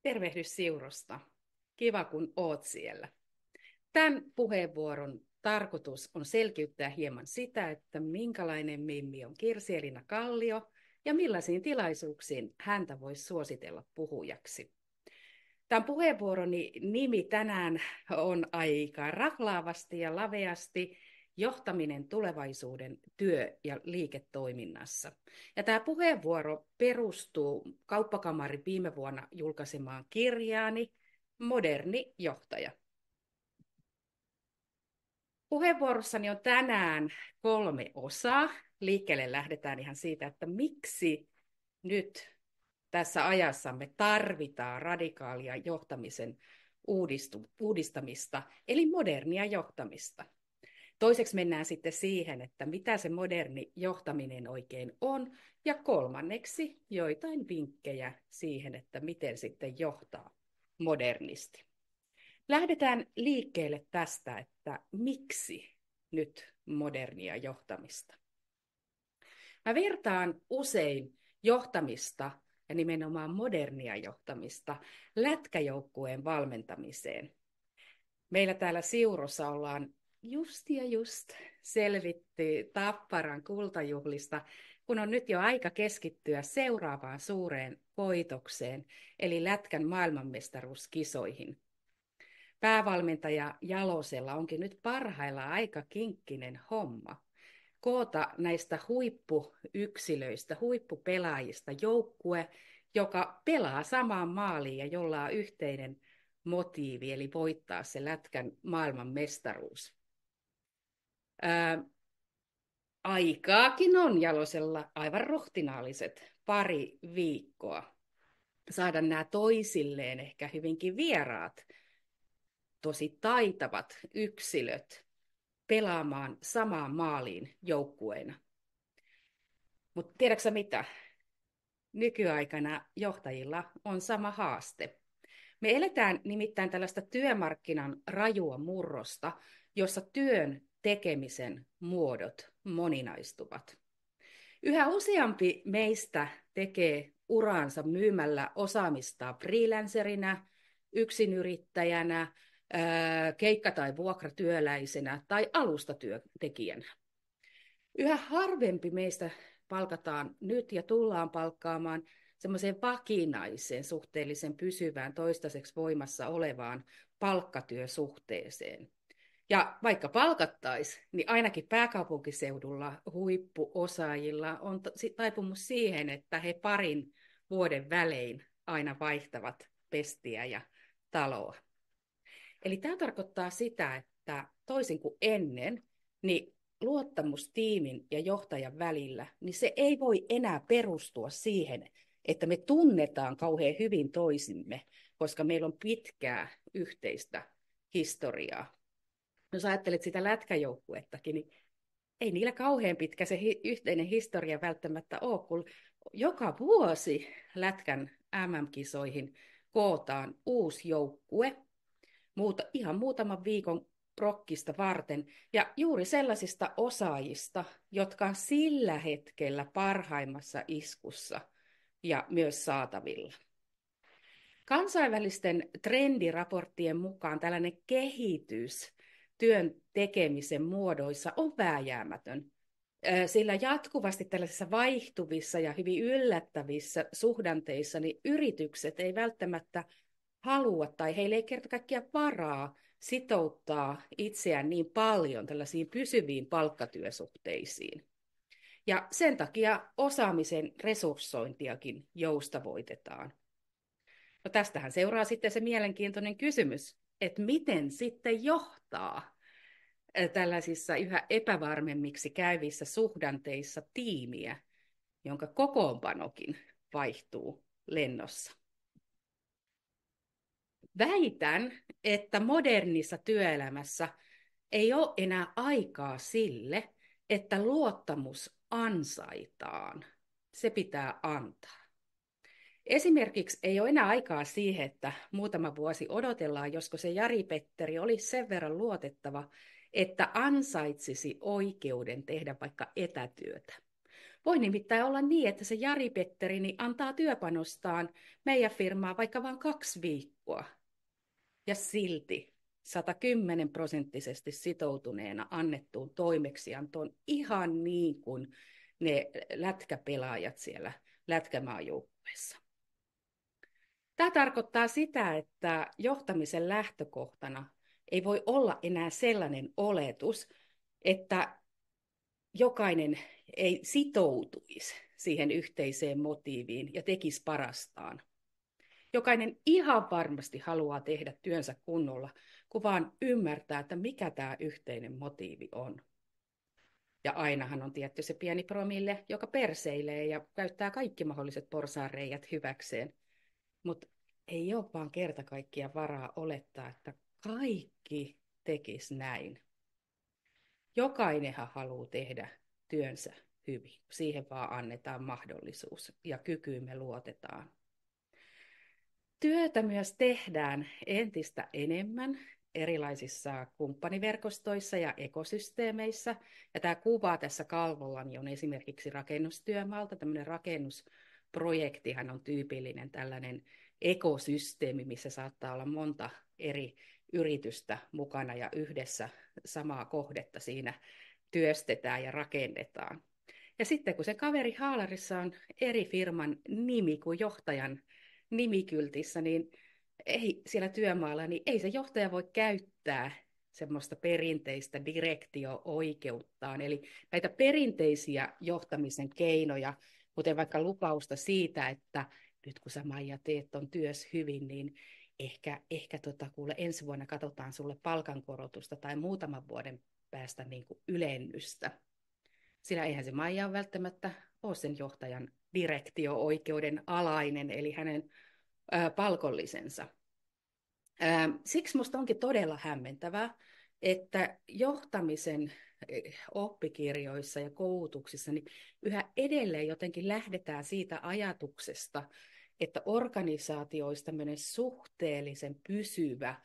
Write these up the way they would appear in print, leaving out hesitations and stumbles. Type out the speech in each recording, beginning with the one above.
Tervehdys Siurosta. Kiva, kun oot siellä. Tämän puheenvuoron tarkoitus on selkiyttää hieman sitä, että minkälainen Mimmi on Kirsi-Elina Kallio ja millaisiin tilaisuuksiin häntä voisi suositella puhujaksi. Tämän puheenvuoroni nimi tänään on aika raklaavasti ja laveasti johtaminen tulevaisuuden työ- ja liiketoiminnassa. Ja tämä puheenvuoro perustuu Kauppakamarin viime vuonna julkaisemaan kirjaani Moderni johtaja. Puheenvuorossani on tänään 3 osaa. Liikkeelle lähdetään ihan siitä, että miksi nyt tässä ajassamme tarvitaan radikaalia johtamisen uudistamista, eli modernia johtamista. Toiseksi mennään sitten siihen, että mitä se moderni johtaminen oikein on, ja kolmanneksi joitain vinkkejä siihen, että miten sitten johtaa modernisti. Lähdetään liikkeelle tästä, että miksi nyt modernia johtamista. Mä vertaan usein johtamista ja nimenomaan modernia johtamista lätkäjoukkueen valmentamiseen. Meillä täällä Siurossa ollaan just selvitty Tapparan kultajuhlista, kun on nyt jo aika keskittyä seuraavaan suureen koitokseen, eli lätkän maailmanmestaruuskisoihin. Päävalmentaja Jalosella onkin nyt parhaillaan aika kinkkinen homma koota näistä huippuyksilöistä, huippupelaajista joukkue, joka pelaa samaan maaliin ja jolla on yhteinen motiivi, eli voittaa se lätkän maailmanmestaruus. Aikaakin on Jalosella aivan rohtinaaliset 2 viikkoa saada nämä toisilleen ehkä hyvinkin vieraat, tosi taitavat yksilöt pelaamaan samaan maaliin joukkueena. Mutta tiedätkö mitä? Nykyaikana johtajilla on sama haaste. Me eletään nimittäin tällaista työmarkkinan rajua murrosta, jossa työn tekemisen muodot moninaistuvat. Yhä useampi meistä tekee uraansa myymällä osaamistaan freelancerina, yksinyrittäjänä, keikka- tai vuokratyöläisenä tai alustatyöntekijänä. Yhä harvempi meistä palkataan nyt ja tullaan palkkaamaan semmoiseen vakinaiseen, suhteellisen pysyvään, toistaiseksi voimassa olevaan palkkatyösuhteeseen. Ja vaikka palkattaisiin, niin ainakin pääkaupunkiseudulla huippuosaajilla on taipumus siihen, että he parin vuoden välein aina vaihtavat pestiä ja taloa. Eli tämä tarkoittaa sitä, että toisin kuin ennen, niin luottamus tiimin ja johtajan välillä, niin se ei voi enää perustua siihen, että me tunnetaan kauhean hyvin toisimme, koska meillä on pitkää yhteistä historiaa. Jos ajattelet sitä lätkäjoukkuettakin, niin ei niillä kauhean pitkä se yhteinen historia välttämättä ole, kun joka vuosi lätkän MM-kisoihin kootaan uusi joukkue, ihan muutaman viikon prokkista varten, ja juuri sellaisista osaajista, jotka on sillä hetkellä parhaimmassa iskussa ja myös saatavilla. Kansainvälisten trendiraporttien mukaan tällainen kehitys työn tekemisen muodoissa on vääjäämätön, sillä jatkuvasti tällaisissa vaihtuvissa ja hyvin yllättävissä suhdanteissa niin yritykset ei välttämättä halua tai heille ei kerta kaikkiaan varaa sitouttaa itseään niin paljon tällaisiin pysyviin palkkatyösuhteisiin. Ja sen takia osaamisen resurssointiakin joustavoitetaan. No tästähän seuraa sitten se mielenkiintoinen kysymys, että miten sitten johtaa tällaisissa yhä epävarmemmiksi käyvissä suhdanteissa tiimiä, jonka kokoonpanokin vaihtuu lennossa. Väitän, että modernissa työelämässä ei ole enää aikaa sille, että luottamus ansaitaan. Se pitää antaa. Esimerkiksi ei ole enää aikaa siihen, että muutama vuosi odotellaan, josko se Jari-Petteri olisi sen verran luotettava, että ansaitsisi oikeuden tehdä vaikka etätyötä. Voi nimittäin olla niin, että se Jari-Petteri niin antaa työpanostaan meidän firmaa vaikka vain 2 viikkoa. Ja silti 110% sitoutuneena annettuun toimeksiantoon ihan niin kuin ne lätkäpelaajat siellä lätkämaajoukkueessa. Tämä tarkoittaa sitä, että johtamisen lähtökohtana ei voi olla enää sellainen oletus, että jokainen ei sitoutuisi siihen yhteiseen motiiviin ja tekisi parastaan. Jokainen ihan varmasti haluaa tehdä työnsä kunnolla, kun vaan ymmärtää, että mikä tämä yhteinen motiivi on. Ja ainahan on tietty se pieni promille, joka perseilee ja käyttää kaikki mahdolliset porsaanreijät hyväkseen. Mutta ei ole vaan kerta kaikkiaan varaa olettaa, että kaikki tekis näin. Jokainenhan haluaa tehdä työnsä hyvin. Siihen vaan annetaan mahdollisuus ja kykyymme luotetaan. Työtä myös tehdään entistä enemmän erilaisissa kumppaniverkostoissa ja ekosysteemeissä. Ja tämä kuva tässä kalvollani on esimerkiksi rakennustyömaalta. Tämmöinen rakennusprojektihan on tyypillinen tällainen ekosysteemi, missä saattaa olla monta eri yritystä mukana ja yhdessä samaa kohdetta siinä työstetään ja rakennetaan. Ja sitten kun se kaveri haalarissa on eri firman nimi kuin johtajan nimikyltissä, niin ei siellä työmaalla, niin ei se johtaja voi käyttää semmoista perinteistä direktio-oikeuttaan. Eli näitä perinteisiä johtamisen keinoja, kuten vaikka lupausta siitä, että nyt kun sä Maija teet ton työs hyvin, niin ehkä kuule, ensi vuonna katsotaan sulle palkankorotusta tai muutaman vuoden päästä niin kuin ylennystä. Sillä eihän se Maija välttämättä ole sen johtajan direktio-oikeuden alainen, eli hänen palkollisensa. Siksi minusta onkin todella hämmentävää, että johtamisen oppikirjoissa ja koulutuksissa niin yhä edelleen jotenkin lähdetään siitä ajatuksesta, että organisaatioista tämmöinen suhteellisen pysyvä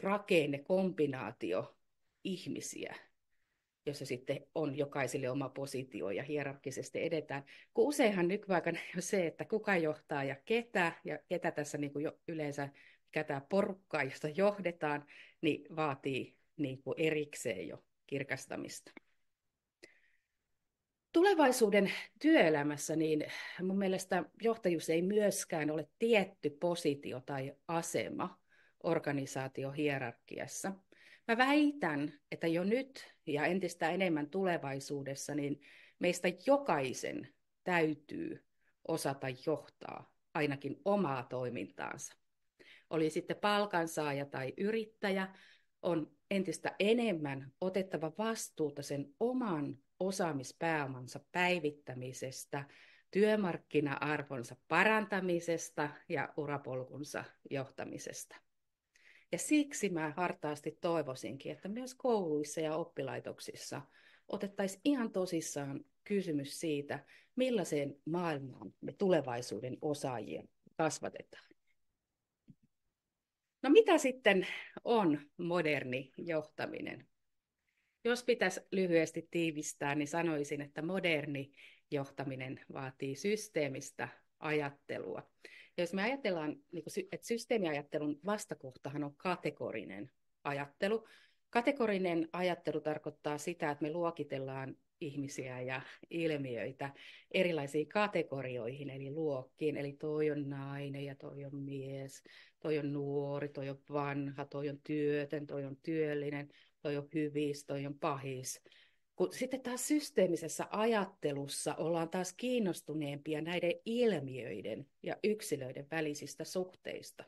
rakenne, kombinaatio ihmisiä, jossa sitten on jokaiselle oma positio ja hierarkkisesti edetään. Kun useinhan nykyaikana on se, että kuka johtaa ja ketä tässä niin kuin jo yleensä, mikä tämä porukka, josta johdetaan, niin vaatii niin kuin erikseen jo kirkastamista. Tulevaisuuden työelämässä niin mun mielestä johtajuus ei myöskään ole tietty positio tai asema organisaatiohierarkiassa. Mä väitän, että jo nyt ja entistä enemmän tulevaisuudessa niin meistä jokaisen täytyy osata johtaa ainakin omaa toimintaansa. Oli sitten palkansaaja tai yrittäjä, on entistä enemmän otettava vastuuta sen oman osaamispääomansa päivittämisestä, työmarkkina-arvonsa parantamisesta ja urapolkunsa johtamisesta. Ja siksi mä hartaasti toivoisinkin, että myös kouluissa ja oppilaitoksissa otettaisiin ihan tosissaan kysymys siitä, millaiseen maailmaan me tulevaisuuden osaajia kasvatetaan. No mitä sitten on moderni johtaminen? Jos pitäisi lyhyesti tiivistää, niin sanoisin, että moderni johtaminen vaatii systeemistä ajattelua. Ja jos me ajatellaan, että systeemiajattelun vastakohtahan on kategorinen ajattelu. Kategorinen ajattelu tarkoittaa sitä, että me luokitellaan ihmisiä ja ilmiöitä erilaisiin kategorioihin, eli luokkiin. Eli toi on nainen ja toi on mies, toi on nuori, toi on vanha, toi on työtön, toi on työllinen, toi on hyvis, toi on pahis. Kun sitten taas systeemisessä ajattelussa ollaan taas kiinnostuneempia näiden ilmiöiden ja yksilöiden välisistä suhteista.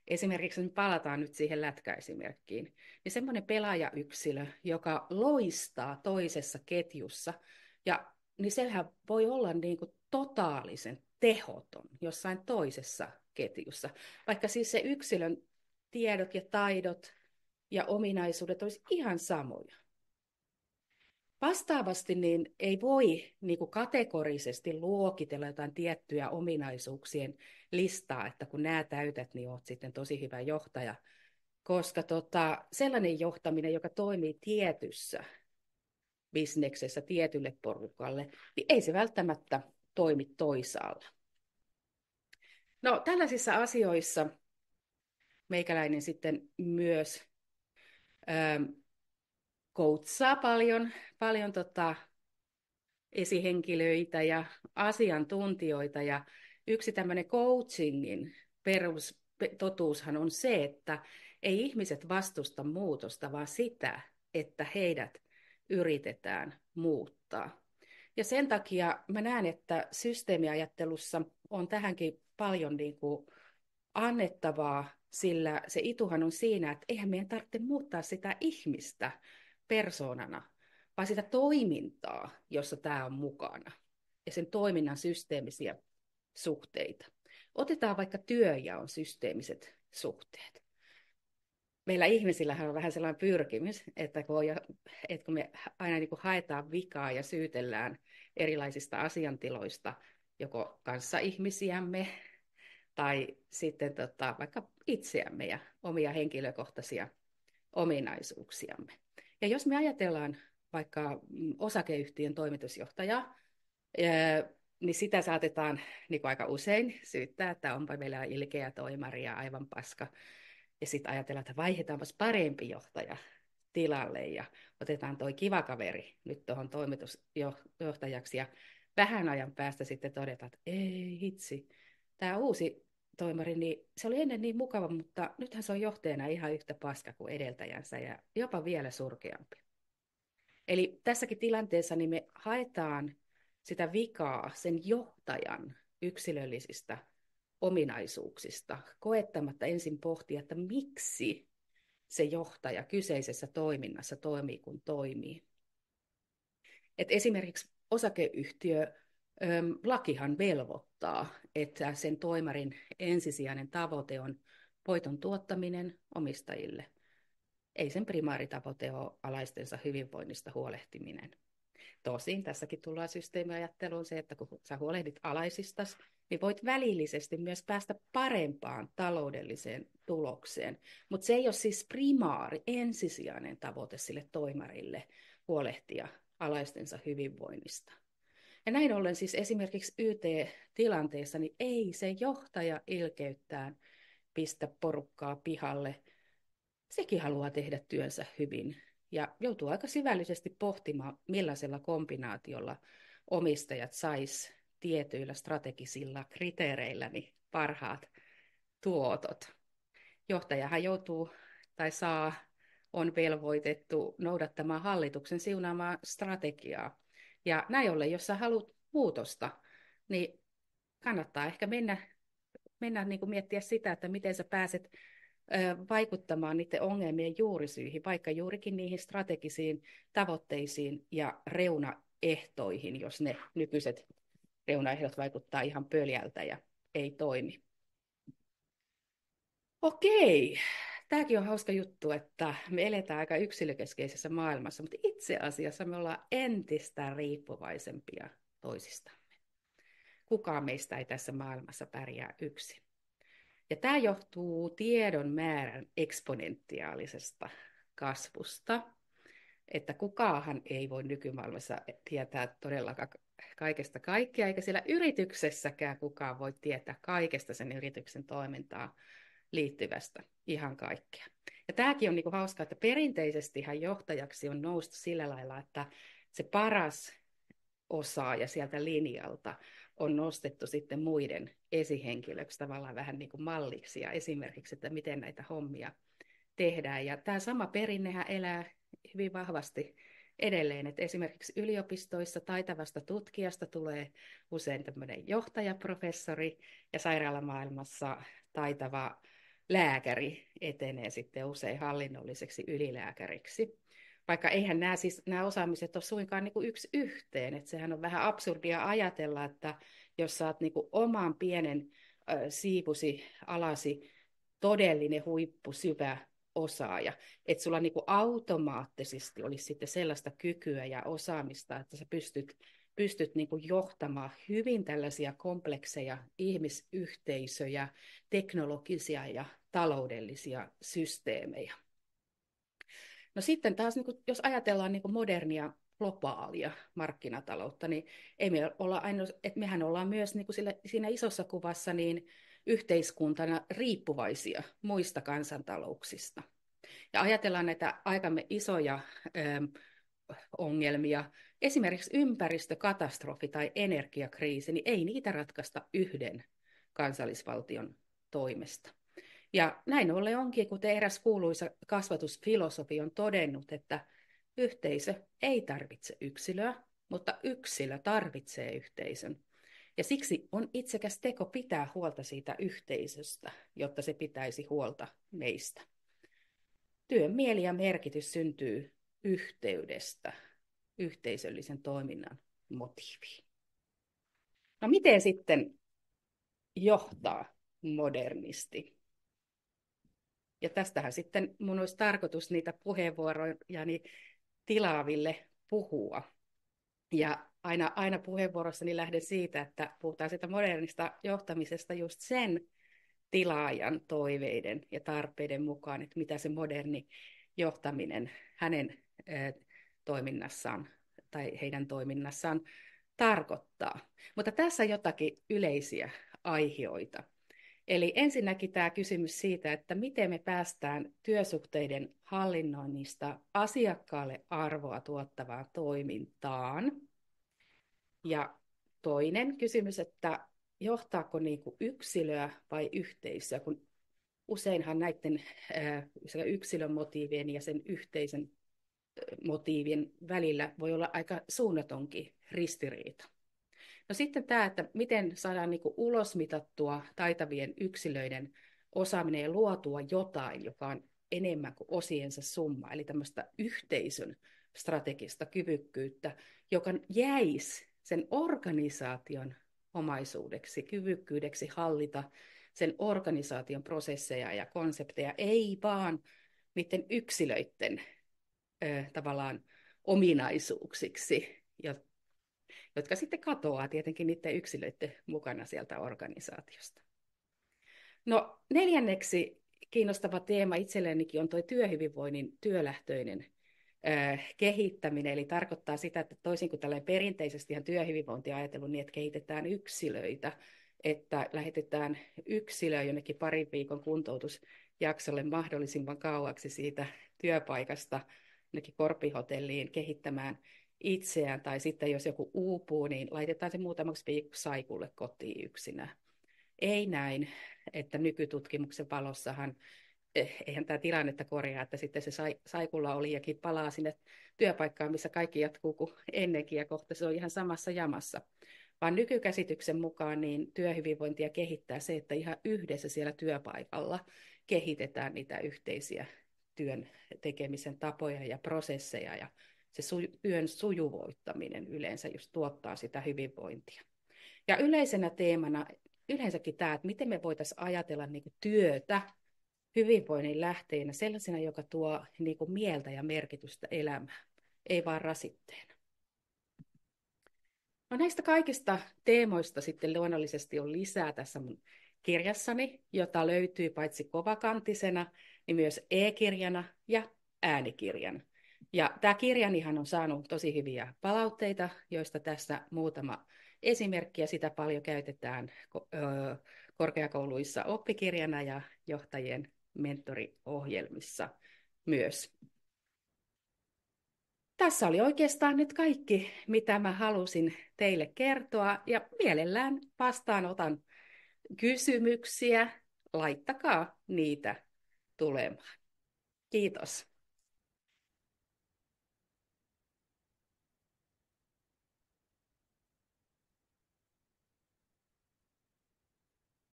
Esimerkiksi me palataan nyt siihen lätkäesimerkkiin, niin semmoinen pelaajayksilö, joka loistaa toisessa ketjussa, niin sehän voi olla niin kuin totaalisen tehoton jossain toisessa ketjussa, vaikka siis se yksilön tiedot ja taidot ja ominaisuudet olisi ihan samoja. Vastaavasti niin ei voi niin kuin kategorisesti luokitella jotain tiettyjä ominaisuuksien listaa, että kun nämä täytät, niin olet sitten tosi hyvä johtaja. Koska sellainen johtaminen, joka toimii tietyssä bisneksessä tietylle porukalle, niin ei se välttämättä toimi toisaalla. No tällaisissa asioissa meikäläinen sitten myös coachaa paljon esihenkilöitä ja asiantuntijoita. Ja yksi tämmöinen coachingin perustotuushan on se, että ei ihmiset vastusta muutosta, vaan sitä, että heidät yritetään muuttaa. Ja sen takia mä näen, että systeemiajattelussa on tähänkin paljon niin kuin annettavaa, sillä se ituhan on siinä, että eihän meidän tarvitse muuttaa sitä ihmistä persoonana, vaan sitä toimintaa, jossa tämä on mukana, ja sen toiminnan systeemisiä suhteita. Otetaan vaikka työnjaon systeemiset suhteet. Meillä ihmisillähän on vähän sellainen pyrkimys, että kun me aina niin kuin haetaan vikaa ja syytellään erilaisista asiantiloista, joko kanssaihmisiämme tai sitten vaikka itseämme ja omia henkilökohtaisia ominaisuuksiamme. Ja jos me ajatellaan vaikka osakeyhtiön toimitusjohtajaa, niin sitä saatetaan niin kuin aika usein syyttää, että onpa meillä ilkeä toimari ja aivan paska. Ja sitten ajatellaan, että vaihdetaanpas parempi johtaja tilalle ja otetaan toi kiva kaveri nyt tuohon toimitusjohtajaksi. Ja vähän ajan päästä sitten todetaan, että ei hitsi, tämä uusi toimari, niin se oli ennen niin mukava, mutta nythän se on johtajana ihan yhtä paska kuin edeltäjänsä ja jopa vielä surkeampi. Eli tässäkin tilanteessa niin me haetaan sitä vikaa sen johtajan yksilöllisistä ominaisuuksista, koettamatta ensin pohtia, että miksi se johtaja kyseisessä toiminnassa toimii kun toimii. Et esimerkiksi osakeyhtiö lakihan velvoittaa, että sen toimarin ensisijainen tavoite on voiton tuottaminen omistajille. Ei sen primaaritavoite ole alaistensa hyvinvoinnista huolehtiminen. Tosin tässäkin tullaan systeemiajatteluun se, että kun sä huolehdit alaisistasi, niin voit välillisesti myös päästä parempaan taloudelliseen tulokseen. Mutta se ei ole siis primaari, ensisijainen tavoite sille toimarille huolehtia alaistensa hyvinvoinnista. Ja näin ollen siis esimerkiksi YT-tilanteessa niin ei se johtaja ilkeyttään pistä porukkaa pihalle. Sekin haluaa tehdä työnsä hyvin ja joutuu aika syvällisesti pohtimaan, millaisella kombinaatiolla omistajat sais tietyillä strategisilla kriteereillä niin parhaat tuotot. Johtajahan joutuu tai on velvoitettu noudattamaan hallituksen siunaamaa strategiaa. Ja näin ollen, jos sä haluat muutosta, niin kannattaa ehkä mennä niin kuin miettiä sitä, että miten sä pääset vaikuttamaan niiden ongelmien juurisyihin, vaikka juurikin niihin strategisiin tavoitteisiin ja reunaehtoihin, jos ne nykyiset reunaehdot vaikuttaa ihan pöljältä ja ei toimi. Okei, tämäkin on hauska juttu, että me eletään aika yksilökeskeisessä maailmassa, mutta itse asiassa me ollaan entistä riippuvaisempia toisistamme. Kukaan meistä ei tässä maailmassa pärjää yksin. Ja tämä johtuu tiedon määrän eksponentiaalisesta kasvusta, että kukaan ei voi nykymaailmassa tietää todellakaan kaikesta kaikkea, eikä siellä yrityksessäkään kukaan voi tietää kaikesta sen yrityksen toimintaan liittyvästä ihan kaikkea. Ja tämäkin on niinku hauskaa, että perinteisestihan johtajaksi on noustu sillä lailla, että se paras osaaja sieltä linjalta on nostettu sitten muiden esihenkilöksi tavallaan vähän niin kuin malliksi ja esimerkiksi, että miten näitä hommia tehdään. Ja tämä sama perinnehän elää hyvin vahvasti edelleen, että esimerkiksi yliopistoissa taitavasta tutkijasta tulee usein tämmöinen johtajaprofessori ja sairaalamaailmassa taitava lääkäri etenee sitten usein hallinnolliseksi ylilääkäriksi. Vaikka eihän nämä osaamiset ole suinkaan niin kuin yksi yhteen. Että sehän on vähän absurdia ajatella, että jos sä oot niin kuin oman pienen siivusi alasi todellinen huippu, syvä osaaja, että sulla niin kuin automaattisesti olisi sitten sellaista kykyä ja osaamista, että sä pystyt niin kuin johtamaan hyvin tällaisia komplekseja ihmisyhteisöjä, teknologisia ja taloudellisia systeemejä. No sitten taas, jos ajatellaan modernia globaalia markkinataloutta, niin ei me olla että mehän ollaan myös niin kuin siinä isossa kuvassa niin yhteiskuntana riippuvaisia muista kansantalouksista. Ja ajatellaan näitä aikamme isoja ongelmia, esimerkiksi ympäristökatastrofi tai energiakriisi, niin ei niitä ratkaista yhden kansallisvaltion toimesta. Ja näin ollen onkin, kuten eräs kuuluisa kasvatusfilosofi on todennut, että yhteisö ei tarvitse yksilöä, mutta yksilö tarvitsee yhteisön. Ja siksi on itsekäs teko pitää huolta siitä yhteisöstä, jotta se pitäisi huolta meistä. Työn mieli ja merkitys syntyy yhteydestä, yhteisöllisen toiminnan motiiviin. No miten sitten johtaa modernisti? Ja tästähän sitten mun olisi tarkoitus niitä puheenvuorojani tilaaville puhua. Ja aina puheenvuorossani lähden siitä, että puhutaan siitä modernista johtamisesta just sen tilaajan toiveiden ja tarpeiden mukaan, että mitä se moderni johtaminen hänen toiminnassaan tai heidän toiminnassaan tarkoittaa. Mutta tässä on jotakin yleisiä aihioita. Eli ensinnäkin tämä kysymys siitä, että miten me päästään työsuhteiden hallinnoinnista asiakkaalle arvoa tuottavaan toimintaan. Ja toinen kysymys, että johtaako niin kuin yksilöä vai yhteisöä, kun useinhan näiden yksilön motiivien ja sen yhteisen motiivien välillä voi olla aika suunnatonkin ristiriita. No sitten tämä, että miten saadaan niin kuin ulosmitattua taitavien yksilöiden osaaminen ja luotua jotain, joka on enemmän kuin osiensa summa, eli tämmöistä yhteisön strategista kyvykkyyttä, joka jäisi sen organisaation omaisuudeksi, kyvykkyydeksi hallita sen organisaation prosesseja ja konsepteja, ei vaan niiden yksilöiden tavallaan ominaisuuksiksi, jotka sitten katoaa tietenkin niiden yksilöiden mukana sieltä organisaatiosta. No neljänneksi kiinnostava teema itsellenikin on tuo työhyvinvoinnin työlähtöinen kehittäminen, eli tarkoittaa sitä, että toisin kuin tällainen perinteisesti ihan työhyvinvointia ajatellut niin, että kehitetään yksilöitä, että lähetetään yksilöä jonnekin parin viikon kuntoutusjaksolle mahdollisimman kauaksi siitä työpaikasta jonnekin korpihotelliin kehittämään itseään, tai sitten jos joku uupuu, niin laitetaan se muutamaksi viikoksi saikulle kotiin yksinään. Ei näin, että nykytutkimuksen valossahan eihän tämä tilannetta korjaa, että sitten se saikulla olijakin palaa sinne työpaikkaan, missä kaikki jatkuu kuin ennenkin, ja kohta se on ihan samassa jamassa. Vaan nykykäsityksen mukaan niin työhyvinvointia kehittää se, että ihan yhdessä siellä työpaikalla kehitetään niitä yhteisiä työn tekemisen tapoja ja prosesseja, ja se työn sujuvoittaminen yleensä just tuottaa sitä hyvinvointia. Ja yleisenä teemana yleensäkin tämä, että miten me voitaisiin ajatella niin kuin työtä hyvinvoinnin lähteenä sellaisena, joka tuo niin kuin mieltä ja merkitystä elämään, ei vaan rasitteena. No näistä kaikista teemoista sitten luonnollisesti on lisää tässä mun kirjassani, jota löytyy paitsi kovakantisena, niin myös e-kirjana ja äänikirjana. Ja tämä kirjanihan on saanut tosi hyviä palautteita, joista tässä muutama esimerkki, ja sitä paljon käytetään korkeakouluissa oppikirjana ja johtajien mentoriohjelmissa myös. Tässä oli oikeastaan nyt kaikki, mitä mä halusin teille kertoa, ja mielellään vastaanotan kysymyksiä. Laittakaa niitä tulemaan. Kiitos.